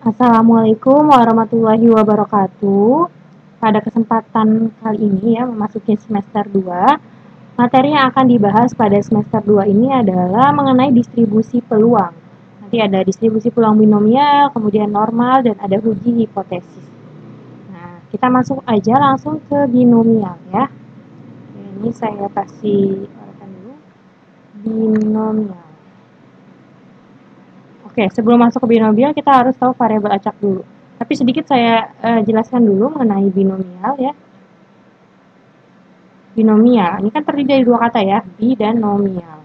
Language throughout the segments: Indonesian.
Assalamualaikum warahmatullahi wabarakatuh. Pada kesempatan kali ini ya, memasuki semester 2, materi yang akan dibahas pada semester 2 ini adalah mengenai distribusi peluang. Nanti ada distribusi peluang binomial, kemudian normal, dan ada uji hipotesis. Nah, kita masuk aja langsung ke binomial ya. Ini saya kasih dulu. Binomial. Oke, sebelum masuk ke binomial kita harus tahu variabel acak dulu. Tapi sedikit saya jelaskan dulu mengenai binomial ya. Binomial, ini kan terdiri dari dua kata ya, bi dan nomial.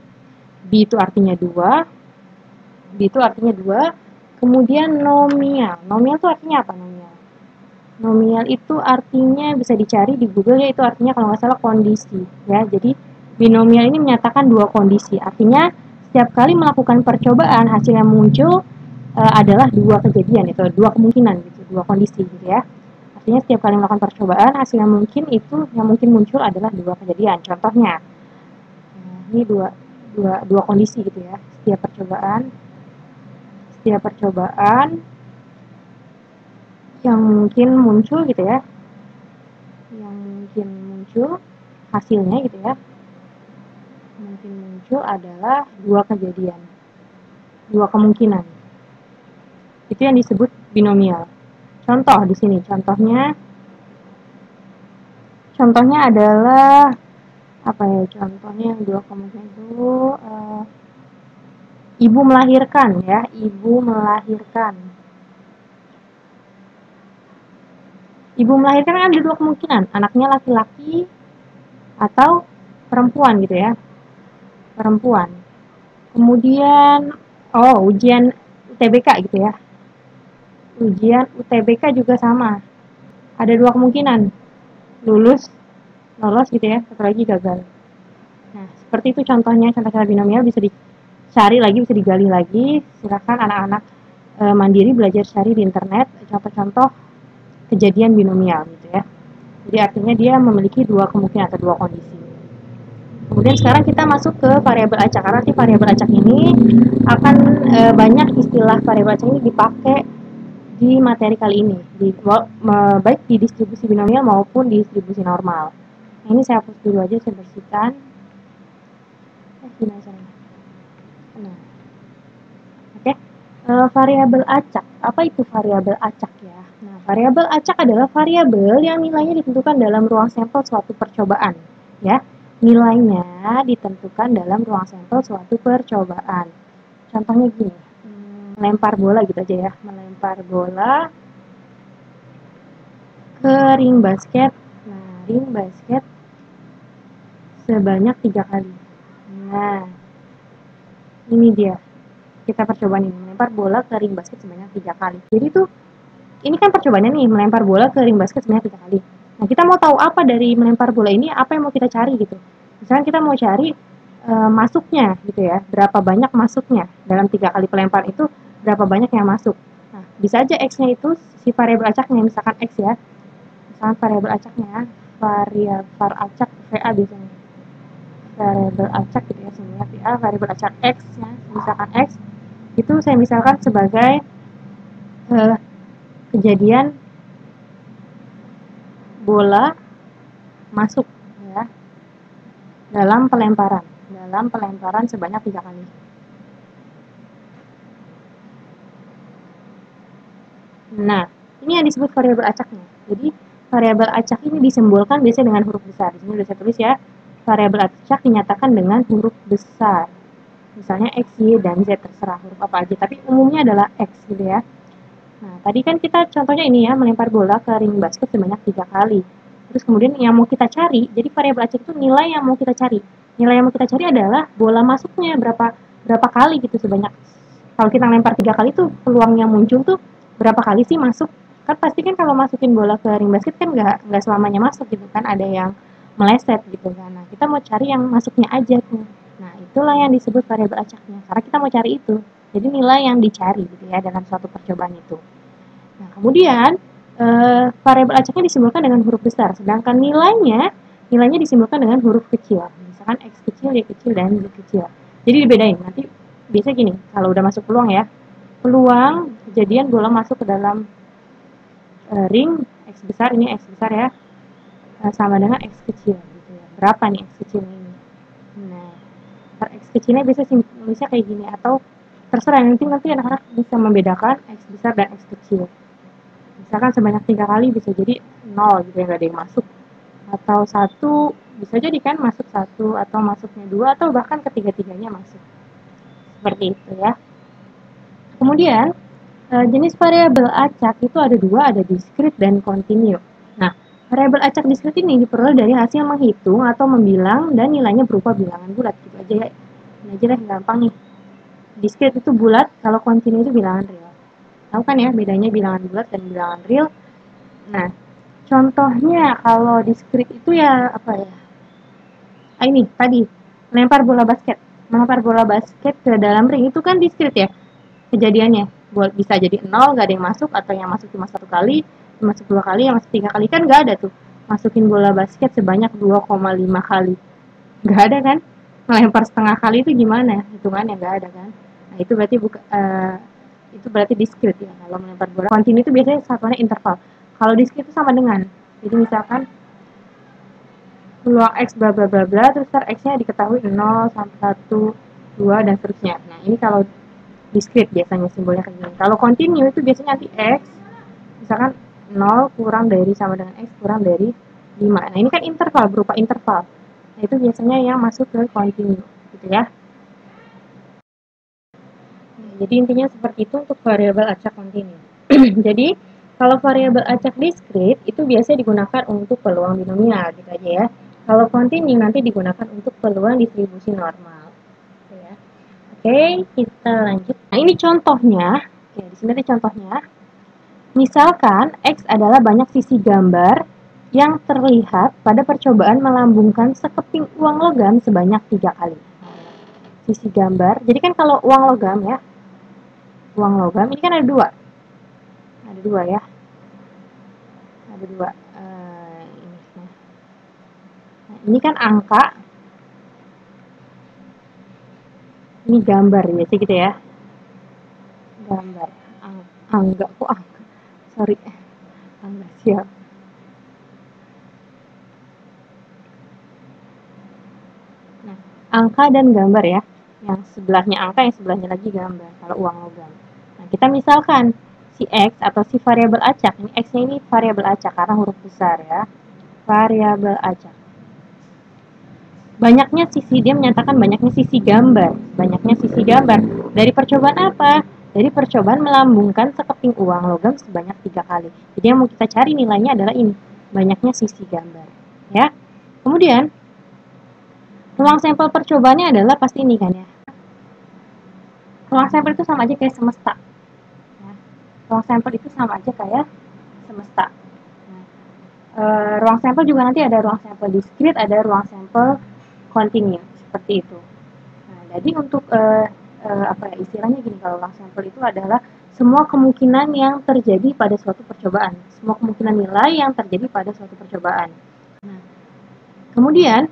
Bi itu artinya dua, bi itu artinya dua, kemudian nomial. Nomial itu artinya apa nomial? Nomial itu artinya bisa dicari di Google ya, itu artinya kalau nggak salah kondisi ya. Jadi binomial ini menyatakan dua kondisi, artinya setiap kali melakukan percobaan hasil yang muncul adalah dua kejadian, itu dua kemungkinan gitu, dua kondisi gitu ya. Artinya setiap kali melakukan percobaan hasil yang mungkin muncul adalah dua kejadian. Contohnya, ini dua kondisi gitu ya. Setiap percobaan yang mungkin muncul gitu ya, yang mungkin muncul hasilnya gitu ya, mungkin muncul adalah dua kejadian, dua kemungkinan. Itu yang disebut binomial. Contoh di sini, contohnya adalah apa ya? Contohnya yang dua kemungkinan itu ibu melahirkan ya, ibu melahirkan. Ibu melahirkan kan ada dua kemungkinan, anaknya laki-laki atau perempuan gitu ya, perempuan. Kemudian, ujian UTBK gitu ya, ujian UTBK juga sama, ada dua kemungkinan, lulus, lolos gitu ya, satu lagi gagal. Nah, seperti itu contohnya, contoh cara binomial bisa dicari lagi, bisa digali lagi. Silakan anak-anak mandiri belajar cari di internet contoh-contoh kejadian binomial gitu ya. Jadi artinya dia memiliki dua kemungkinan atau dua kondisi. Kemudian sekarang kita masuk ke variabel acak. Karena nanti variabel acak ini akan banyak istilah variabel acak ini dipakai di materi kali ini, baik di distribusi binomial maupun di distribusi normal. Nah, ini saya hapus dulu aja, saya bersihkan. Gimana caranya? Nah, oke. Variabel acak. Apa itu variabel acak ya? Nah, variabel acak adalah variabel yang nilainya ditentukan dalam ruang sampel suatu percobaan. Ya, nilainya ditentukan dalam ruang sampel suatu percobaan. Contohnya gini, melempar bola gitu aja ya, melempar bola ke ring basket. Nah, ring basket sebanyak 3 kali. Nah, ini dia. Kita percobaan ini, melempar bola ke ring basket sebanyak 3 kali. Jadi tuh, ini kan percobaannya nih, melempar bola ke ring basket sebanyak 3 kali. Nah, kita mau tahu apa dari melempar bola ini, apa yang mau kita cari gitu. Misalkan kita mau cari masuknya gitu ya, berapa banyak masuknya dalam 3 kali pelempar itu, berapa banyak yang masuk. Nah, bisa aja X-nya itu si variabel acaknya, misalkan X ya. Misalkan variabel acaknya, var acak VA biasanya. Variabel acak gitu ya, sebenarnya VA, variabel acak X ya, misalkan X, itu saya misalkan sebagai kejadian bola masuk ya dalam pelemparan sebanyak 3 kali. Nah, ini yang disebut variabel acaknya. Jadi variabel acak ini disimbolkan biasanya dengan huruf besar. Di sini sudah saya tulis ya. Variabel acak dinyatakan dengan huruf besar. Misalnya X, Y, dan Z, terserah huruf apa aja, tapi umumnya adalah X gitu ya. Nah, tadi kan kita contohnya ini ya, melempar bola ke ring basket sebanyak 3 kali. Terus kemudian yang mau kita cari, jadi variabel acak itu nilai yang mau kita cari. Nilai yang mau kita cari adalah bola masuknya berapa kali gitu sebanyak. Kalau kita lempar 3 kali tuh peluang yang muncul tuh berapa kali sih masuk? Kan pasti kan kalau masukin bola ke ring basket kan nggak selamanya masuk gitu kan, ada yang meleset gitu kan. Nah, kita mau cari yang masuknya aja tuh. Nah, itulah yang disebut variabel acaknya. Karena kita mau cari itu. Jadi nilai yang dicari gitu ya dalam suatu percobaan itu. Nah, kemudian variabel acaknya disimbolkan dengan huruf besar, sedangkan nilainya disimbolkan dengan huruf kecil. Misalkan X kecil, Y kecil, dan Z kecil. Jadi dibedain. Nanti biasanya gini, kalau udah masuk peluang ya, peluang kejadian bola masuk ke dalam ring X besar, ini X besar ya, sama dengan X kecil gitu ya. Berapa nih X kecil ini? Nah, X kecilnya biasa nulisnya kayak gini, atau terserah, nanti anak-anak bisa membedakan X besar dan X kecil. Misalkan sebanyak 3 kali bisa jadi 0 gitu ya, nggak ada yang masuk, atau 1 bisa jadi kan masuk 1, atau masuknya 2, atau bahkan ketiga-tiganya masuk. Seperti itu ya. Kemudian jenis variabel acak itu ada dua, ada diskrit dan kontinu. Nah, variabel acak diskrit ini diperoleh dari hasil menghitung atau membilang dan nilainya berupa bilangan bulat. Gitu aja ya. Ini aja lah gampang nih. Diskrit itu bulat, kalau kontinu itu bilangan real. Tahu kan ya bedanya bilangan bulat dan bilangan real? Nah, contohnya kalau diskrit itu ya apa ya? Ini tadi melempar bola basket. Melempar bola basket ke dalam ring itu kan diskrit ya kejadiannya. Bisa jadi 0, nggak ada yang masuk, atau yang masuk cuma 1 kali, yang masuk 2 kali, yang masuk 3 kali, kan nggak ada tuh masukin bola basket sebanyak 2,5 kali. Nggak ada kan? Melempar setengah kali itu gimana? Hitungannya nggak ada kan? Nah, itu berarti itu berarti diskrit ya. Kalau melempar bola kontinu itu biasanya satuannya interval. Kalau diskrit itu sama dengan, jadi misalkan peluang X bla bla bla bla, terus X-nya diketahui 0 sampai 1, 2 dan seterusnya. Nah, ini kalau diskrit biasanya simbolnya kayak gini. Kalau kontinu itu biasanya nanti X, misalkan 0 kurang dari sama dengan X kurang dari 5. Nah, ini kan interval, berupa interval. Nah, itu biasanya yang masuk ke kontinu, gitu ya. Jadi intinya seperti itu untuk variabel acak kontinu. Jadi, kalau variabel acak diskrit itu biasanya digunakan untuk peluang binomial, gitu aja ya. Kalau kontinu nanti digunakan untuk peluang distribusi normal. Gitu ya. Oke, kita lanjut. Nah, ini contohnya. Oke, di sini ada contohnya. Misalkan X adalah banyak sisi gambar yang terlihat pada percobaan melambungkan sekeping uang logam sebanyak 3 kali. Sisi gambar, jadi kan kalau uang logam ya, uang logam ini kan ada dua ya, ada dua. Ini kan angka, ini gambar biasa gitu ya, gambar, angka kok angka, sorry, angka siap. Nah, angka dan gambar ya, yang sebelahnya angka, yang sebelahnya lagi gambar, kalau uang logam. Nah, kita misalkan si X atau si variabel acak, ini X-nya ini variabel acak karena huruf besar ya, variabel acak. Banyaknya sisi, dia menyatakan banyaknya sisi gambar. Banyaknya sisi gambar. Dari percobaan apa? Dari percobaan melambungkan sekeping uang logam sebanyak 3 kali. Jadi yang mau kita cari nilainya adalah ini, banyaknya sisi gambar. Ya. Kemudian, ruang sampel percobaannya adalah pasti ini kan ya. Ruang sampel itu sama aja kayak semesta. Ya. Ruang sampel itu sama aja kayak semesta. Nah, ruang sampel juga nanti ada ruang sampel diskrit, ada ruang sampel kontinu, seperti itu. Nah, jadi untuk apa ya, istilahnya gini, kalau ruang sampel itu adalah semua kemungkinan yang terjadi pada suatu percobaan, semua kemungkinan nilai yang terjadi pada suatu percobaan. Nah, kemudian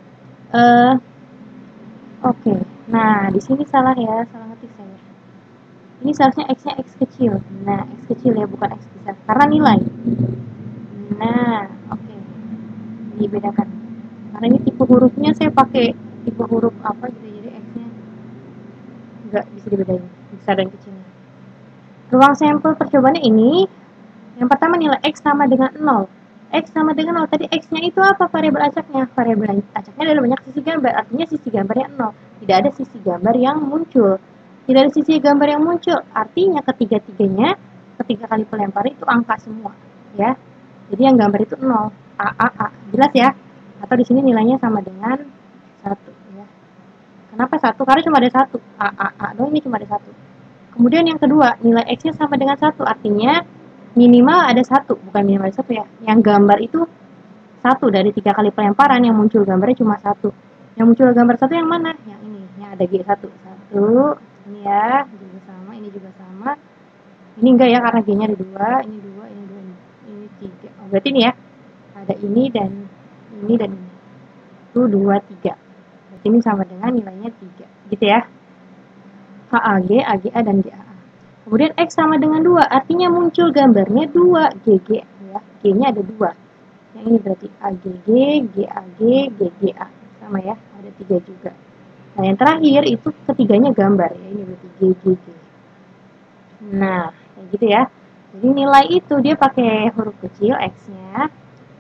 oke. Nah, di sini salah ya, salah ngetik saya. Ini seharusnya X-nya X kecil. Nah, X kecil ya, bukan X besar. Karena nilai. Nah, oke. Dibedakan. Karena ini tipe hurufnya saya pakai tipe huruf apa gitu, jadi X-nya nggak bisa dibedain, besar dan kecilnya. Ruang sampel percobaannya ini, yang pertama nilai X sama dengan 0. X sama dengan 0. Tadi X-nya itu apa variabel acaknya? Variabel acaknya adalah banyak sisi gambar. Artinya sisi gambarnya 0. Tidak ada sisi gambar yang muncul. Tidak ada sisi gambar yang muncul. Artinya ketiga-tiganya, ketiga kali pelempar itu angka semua. Ya. Jadi yang gambar itu 0. A, A, A. Jelas ya? Atau di sini nilainya sama dengan 1. Ya. Kenapa 1? Karena cuma ada 1. A, A, A. Dong, ini cuma ada 1. Kemudian yang kedua, nilai X-nya sama dengan 1. Artinya minimal ada 1, bukan minimal 1 ya. Yang gambar itu 1 dari 3 kali pelemparan, yang muncul gambarnya cuma 1. Yang muncul gambar 1 yang mana? Yang ini, yang ada G1. 1, ini ya, juga sama, ini juga sama. Ini enggak ya, karena G-nya ada 2, ini 2, ini 2, ini 3. Oh, berarti ini ya, ada ini dan ini dan ini. Itu 2, 3. Berarti ini sama dengan nilainya 3. Gitu ya. HAG, AGA, dan GAA. Kemudian X sama dengan 2, artinya muncul gambarnya 2 GG ya. G-nya ada 2. Yang ini berarti AGG, GAG, GGA. Sama ya, ada 3 juga. Nah, yang terakhir itu ketiganya gambar ya. Ini berarti GGG. Nah, kayak gitu ya. Jadi nilai itu dia pakai huruf kecil X-nya,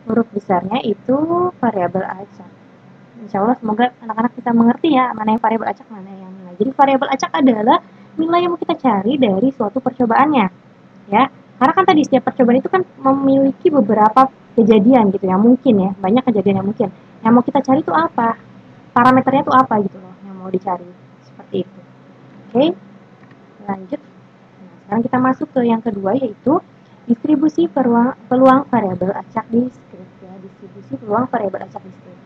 huruf besarnya itu variabel acak. Insya Allah semoga anak-anak kita mengerti ya mana yang variabel acak, mana yang nilai. Jadi variabel acak adalah nilai yang mau kita cari dari suatu percobaannya, ya. Karena kan tadi setiap percobaan itu kan memiliki beberapa kejadian gitu ya, mungkin ya, banyak kejadian yang mungkin. Yang mau kita cari itu apa? Parameternya itu apa gitu loh yang mau dicari. Seperti itu. Oke, lanjut. Nah, sekarang kita masuk ke yang kedua yaitu distribusi peluang variabel acak di script ya, distribusi peluang variabel acak di script.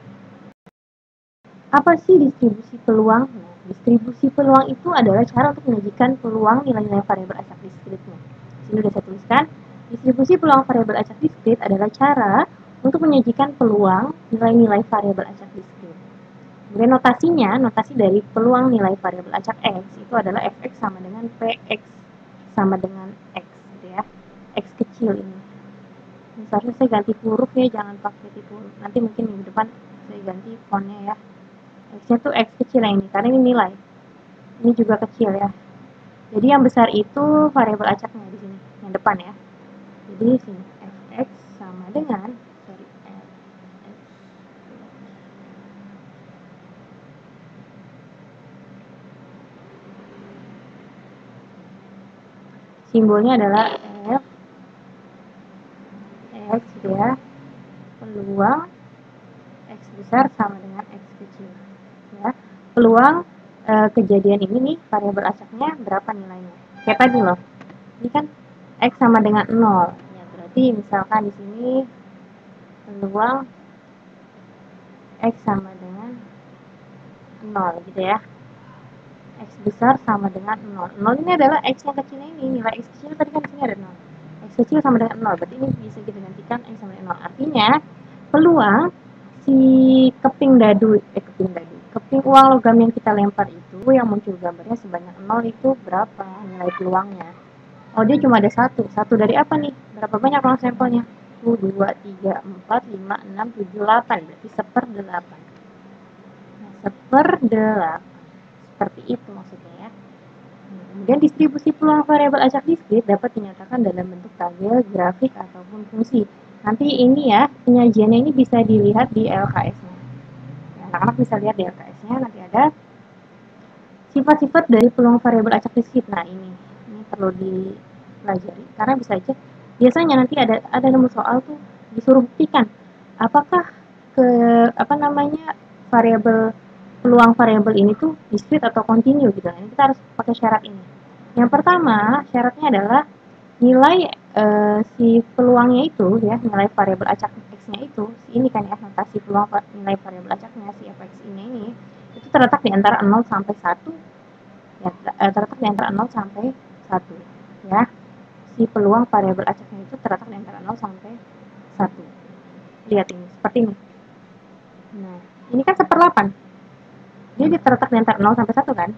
Apa sih distribusi peluang? Nah, distribusi peluang itu adalah cara untuk menyajikan peluang nilai-nilai variabel acak di scriptnya. Di sini sudah saya tuliskan, distribusi peluang variabel acak di script adalah cara untuk menyajikan peluang nilai-nilai variabel acak di script. Kemudian notasinya, notasi dari peluang nilai variabel acak X itu adalah fx sama dengan px sama dengan X gitu ya. X kecil ini. Seharusnya saya ganti huruf ya, jangan pakai tipe huruf. Nanti mungkin minggu depan saya ganti fontnya ya. X-nya tuh X kecil yang ini, karena ini nilai. Ini juga kecil ya. Jadi yang besar itu variabel acaknya di sini, yang depan ya. Jadi di sini fx sama dengan simbolnya adalah f x gitu ya. Peluang X besar sama dengan X kecil ya. Peluang kejadian ini nih variabel acaknya berapa nilainya, kayak tadi loh, ini kan X sama dengan 0 ya, berarti misalkan di sini peluang X sama dengan 0 gitu ya. X besar sama dengan 0. 0 ini adalah X yang kecilnya ini, nilai X kecil tadi kan di sini ada 0. X kecil sama dengan 0, berarti ini bisa kita gantikan X sama dengan 0. Artinya peluang si keping uang logam yang kita lempar itu yang muncul gambarnya sebanyak 0 itu berapa nilai peluangnya? Oh, dia cuma ada satu dari apa nih? Berapa banyak uang sampelnya? 1, 2, 3, 4, 5, 6, 7, 8, berarti 1/8. Nah, 1/8 seperti itu maksudnya ya. Kemudian distribusi peluang variabel acak diskrit dapat dinyatakan dalam bentuk tabel, grafik, ataupun fungsi. Nanti ini ya, penyajiannya ini bisa dilihat di LKS-nya. Ya, anak-anak bisa lihat di LKS-nya, nanti ada sifat-sifat dari peluang variabel acak diskrit. Nah, ini perlu dipelajari, karena bisa aja, biasanya nanti ada nemu soal tuh disuruh buktikan apakah variabel peluang variabel ini tuh diskrit atau kontinu gitu. Ini kita harus pakai syarat ini. Yang pertama, syaratnya adalah nilai si peluangnya itu ya, nilai variabel acak X-nya itu, ini kan ya, notasi peluang nilai variabel acaknya si fx ini itu terletak di antara 0 sampai 1 ya, terletak di antara 0 sampai 1 ya. Si peluang variabel acaknya itu terletak di antara 0 sampai 1. Lihat ini, seperti ini. Nah, ini kan 1/8. Dia terletak di antara 0 sampai 1 kan?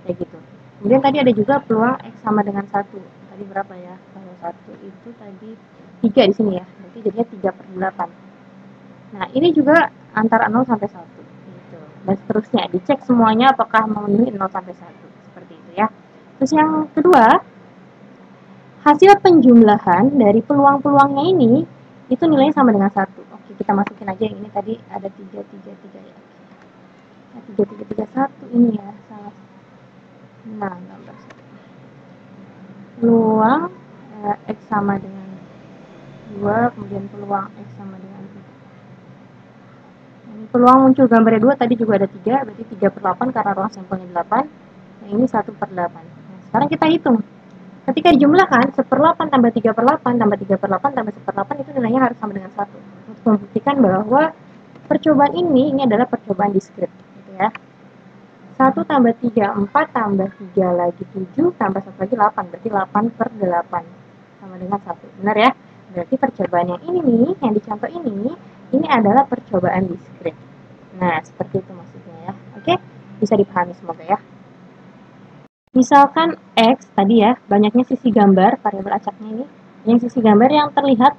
Kayak gitu. Kemudian tadi ada juga peluang X sama dengan 1. Tadi berapa ya? Kalau 1 itu tadi 3 di sini ya. Berarti jadinya 3/8. Nah, ini juga antara 0 sampai 1. Gitu. Dan seterusnya. Dicek semuanya apakah memenuhi 0 sampai 1. Seperti itu ya. Terus yang kedua, hasil penjumlahan dari peluang-peluangnya ini itu nilainya sama dengan 1. Oke, kita masukin aja yang ini tadi ada 3, 3, 3 ya. 3, 3, 3, 1 ini ya. Salah. Nah, gambar peluang X sama dengan 2, kemudian peluang X sama dengan 3. Ini peluang muncul gambarnya 2, tadi juga ada 3, berarti 3/8 karena ruang sampelnya 8. Yang ini 1/8. Nah, sekarang kita hitung. Ketika dijumlahkan, 1/8 tambah 3/8 tambah 3/8 tambah 1/8 itu nilainya harus sama dengan 1. Untuk membuktikan bahwa percobaan ini adalah percobaan diskrit. Gitu ya. 1 tambah 3, 4 tambah 3 lagi 7, tambah 1 lagi 8, berarti 8/8 sama dengan 1. Benar ya? Berarti percobaan yang ini nih, yang dicontoh ini adalah percobaan diskrit. Nah, seperti itu maksudnya ya. Oke? Bisa dipahami semoga ya. Misalkan X tadi ya, banyaknya sisi gambar variabel acaknya ini, yang sisi gambar yang terlihat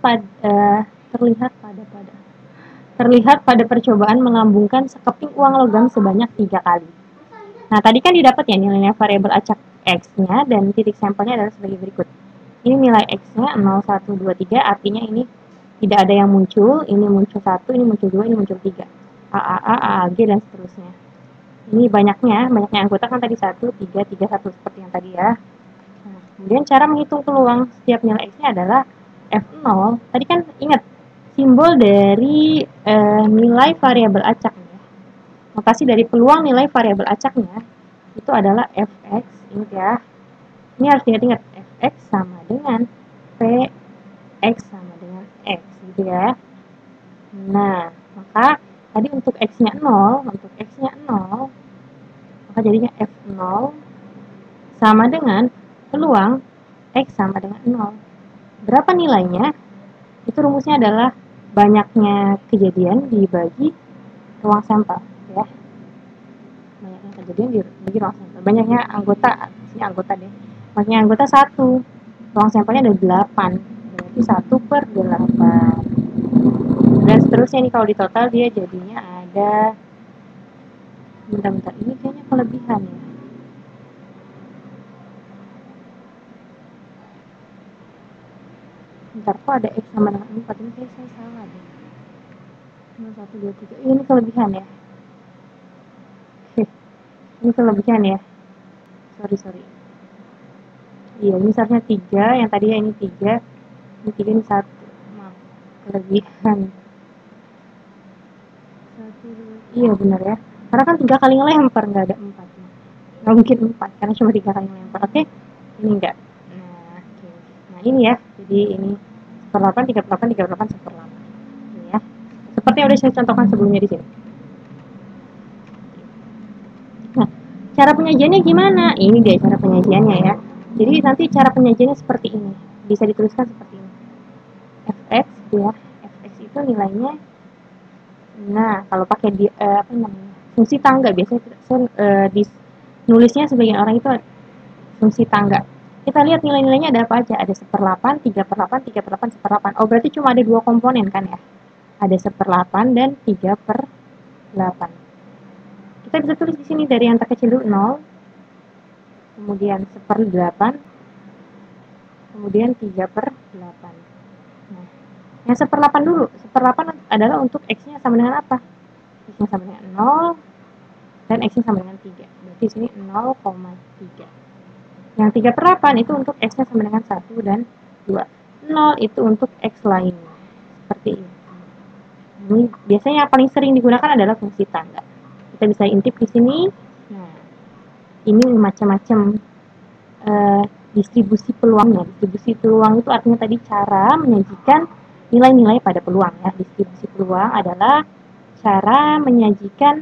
pada percobaan melambungkan sekeping uang logam sebanyak 3 kali. Nah, tadi kan didapat ya nilainya variabel acak X-nya dan titik sampelnya adalah sebagai berikut. Ini nilai X-nya 0, 1, 2, 3, artinya ini tidak ada yang muncul, ini muncul 1, ini muncul 2, ini muncul 3. A, G, dan seterusnya. Ini banyaknya anggota kan tadi 1, 3, 3, 1, seperti yang tadi ya. Nah, kemudian cara menghitung peluang setiap nilai X-nya adalah F0. Tadi kan ingat, simbol dari nilai variabel acak. Notasi dari peluang nilai variabel acaknya itu adalah Fx, ingat ya. Ini harus diingat-ingat, Fx sama dengan Px sama dengan X, gitu ya. Nah, maka tadi untuk X-nya 0, maka jadinya F0 sama dengan peluang X sama dengan 0. Berapa nilainya? Itu rumusnya adalah banyaknya kejadian dibagi ruang sampel, ya. Banyaknya kejadian dibagi ruang sampel. Banyaknya anggota, sini anggota deh. Banyaknya anggota 1. Ruang sampelnya ada 8. Berarti 1/8. Dan seterusnya nih kalau di total dia jadinya ada, bentar, ini kayaknya kelebihan ya. Bentar, kok ada X sama dengan 4, ini kayak saya salah deh. 0, 1, 2, 3, ini kelebihan ya. Ini kelebihan ya. Sorry. Iya, ini seharusnya 3, yang tadi ya ini 3, ini 3, ini 1. Maaf, kelebihan. 1, 2, iya benar ya. Karena kan 3 kali ngelempar, nggak ada 4. Nggak mungkin 4, karena cuma 3 kali ngelempar. Oke, ini enggak. Nah, oke. Nah, ini ya. Jadi ini 1/8, 3/8, 3/8, 1/8. Ini ya. Seperti yang udah saya contohkan sebelumnya di sini. Nah, cara penyajiannya gimana? Ini dia cara penyajiannya ya. Jadi nanti cara penyajiannya seperti ini. Bisa dituliskan seperti ini. Fx ya. Fx itu nilainya, nah kalau pakai fungsi tangga biasanya nulisnya sebagian orang itu fungsi tangga. Kita lihat nilai-nilainya ada apa aja. Ada 1/8, 3/8, 3/8, 1/8. Oh, berarti cuma ada 2 komponen kan ya. Ada 1/8 dan 3/8. Kita bisa tulis di sini dari yang terkecil dulu 0, kemudian 1/8, kemudian 3/8. Nah, yang 1/8 dulu. 1/8 adalah untuk X-nya sama dengan apa? X-nya sama dengan 0 dan X-nya sama dengan 3. Berarti sini 0,3. Yang 3/8 itu untuk X-nya sama dengan 1 dan 2. 0 itu untuk X lainnya. Seperti ini. Ini biasanya yang paling sering digunakan adalah fungsi tangga. Kita bisa intip di sini. Nah, ini macam-macam distribusi peluangnya. Distribusi peluang itu artinya tadi cara menyajikan nilai-nilai pada peluang ya. Distribusi peluang adalah cara menyajikan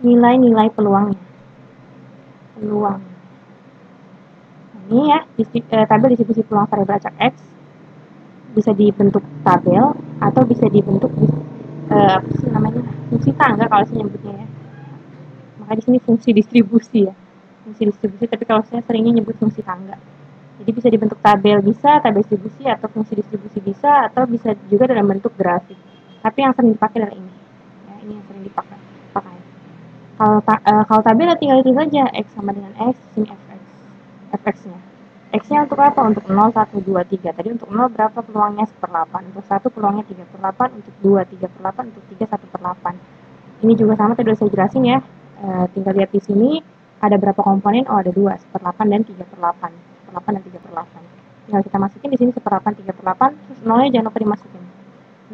nilai-nilai peluangnya. Peluang. Ini ya, tabel distribusi peluang variabel acak X bisa dibentuk tabel atau bisa dibentuk apa sih namanya, fungsi tangga kalau saya nyebutnya ya. Maka di sini fungsi distribusi ya. Fungsi distribusi, tapi kalau saya seringnya nyebut fungsi tangga. Jadi bisa dibentuk tabel bisa, tabel distribusi atau fungsi distribusi bisa, atau bisa juga dalam bentuk grafik. Tapi yang sering dipakai adalah ini. Ya, ini yang sering dipakai. Kalau tabel tinggal itu saja, X sama dengan X, sini Fx. Fx-nya. X-nya untuk apa? Untuk 0, 1, 2, 3. Tadi untuk 0 berapa peluangnya? 1/8. Untuk 1 peluangnya 3/8. Untuk 2, 3/8. Untuk 3, 1/8. Ini juga sama tadi udah saya jelasin ya. Tinggal lihat di sini ada berapa komponen? Oh, ada 2, 1/8 dan 3/8. 1/8 dan 3/8. Tinggal kita masukin di sini 1/8, 3/8, terus 0-nya jangan lupa dimasukin.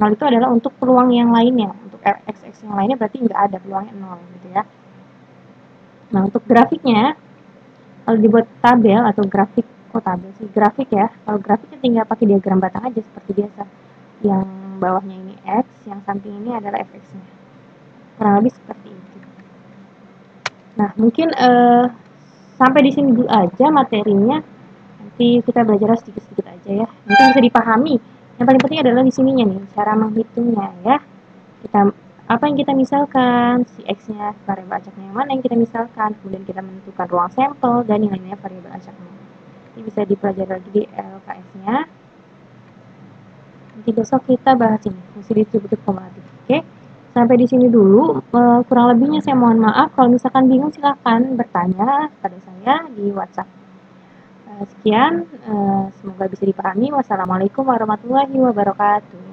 0 itu adalah untuk peluang yang lainnya. Untuk X yang lainnya berarti nggak ada, peluangnya 0 gitu ya. Nah, untuk grafiknya, kalau dibuat tabel atau grafik, grafik ya. Kalau grafiknya tinggal pakai diagram batang aja seperti biasa. Yang bawahnya ini X, yang samping ini adalah Fx-nya. Kurang lebih seperti itu. Nah, mungkin sampai di sini dulu aja materinya. Nanti kita belajar sedikit-sedikit aja ya. Mungkin bisa dipahami. Yang paling penting adalah di sininya nih, cara menghitungnya ya. Kita apa yang kita misalkan, si X-nya, variabel acaknya yang mana yang kita misalkan, kemudian kita menentukan ruang sampel dan nilai-nilai variabel acaknya. Ini bisa dipelajari lagi di LKS-nya. Nanti besok kita bahas ini, fungsi distributif kumulatif. Oke, sampai di sini dulu. Kurang lebihnya saya mohon maaf. Kalau misalkan bingung silahkan bertanya pada saya di WhatsApp. Sekian, semoga bisa dipahami. Wassalamualaikum warahmatullahi wabarakatuh.